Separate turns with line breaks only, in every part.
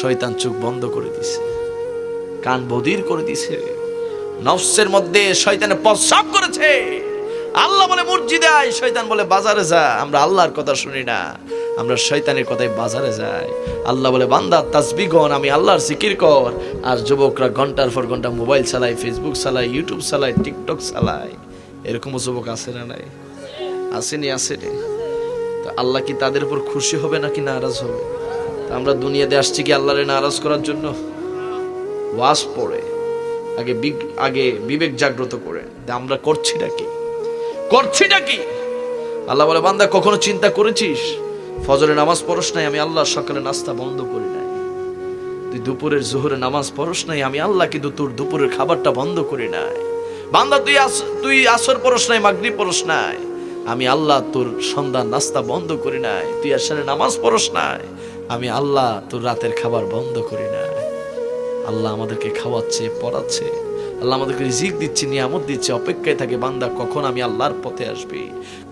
শয়তান চোখ বন্ধ করে দিছে, কান বধির করে দিছে, নফসের মধ্যে শয়তানে প্রস্রাব করেছে। আল্লাহ বলে মসজিদে আয়, শয়তান বলে বাজারে যা। আমরা আল্লাহর কথা শুনি না, আমরা শয়তানের কথায় বাজারে যাই। আল্লাহ বলে বান্দা তাসবিহ গণ, আমি আল্লাহর জিকির কর। আর যুবকরা ঘন্টার পর ঘন্টা মোবাইল চালায়, ফেসবুক চালায়, ইউটিউব চালায়, টিকটক চালায়। এরকমও যুবক আছে না নাই? আসেনি? আসেনি? তো আল্লাহ কি তাদের উপর খুশি হবে নাকি নারাজ হবে? আমরা দুনিয়াতে আসছি কি আল্লাহরে নারাজ করার জন্য? ওয়াজ পড়ে আগে বিবেক জাগ্রত করে আমরা করছিটা কি? আল্লাহ বলে বান্দা কখনো চিন্তা করেছিস ফজরের নামাজ পড়স নাই, আমি আল্লাহ সকালে নাস্তা বন্ধ করি নাই। তুই দুপুরের জোহরে নামাজ পড়স নাই, আমি আল্লাহ কিন্তু তোর দুপুরের খাবারটা বন্ধ করি নাই। বান্দা তুই আসর পড়স নাই, মাগরিব পড়স নাই, আমি আল্লাহ তোর সন্ধ্যার নাস্তা বন্ধ করি নাই। তুই আসরে নামাজ পড়স নাই, আমি আল্লাহ তোর রাতের খাবার বন্ধ করি নাই। আল্লাহ আমাদেরকে খাওয়াচ্ছে, পড়াচ্ছে, আল্লাহ আমাদেরকে রিজিক দিচ্ছে, নিয়ামত দিচ্ছে। অপেক্ষায় থাকে বান্দা কখন আমি আল্লাহর পথে আসবি,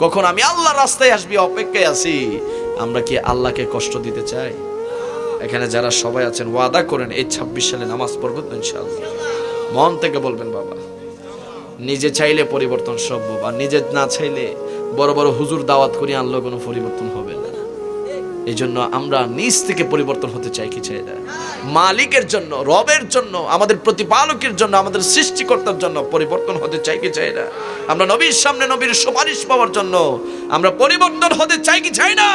কখন আমি আল্লাহর রাস্তায় আসবি, অপেক্ষায় আছি। আমরা কি আল্লাহকে কষ্ট দিতে চাই? এখানে যারা সবাই আছেন ওয়াদা করেন এই 26 সালে নামাজ পড়বেন তো ইনশাআল্লাহ। মন থেকে বলবেন বাবা। নিজে চাইলে পরিবর্তন সম্ভব, আর নিজে না চাইলে বড় বড় হুজুর দাওয়াত করে আনলেও কোনো পরিবর্তন হবে না। এই জন্য আমরা নিজ থেকে পরিবর্তন হতে চাই কি চাই না? মালিকের জন্য, রবের জন্য, আমাদের প্রতিপালকের জন্য, আমাদের সৃষ্টিকর্তার জন্য পরিবর্তন হতে চাই কি চাই না? আমরা নবীর সামনে নবীর সুপারিশ পাওয়ার জন্য আমরা পরিবর্তন হতে চাই কি চাই না?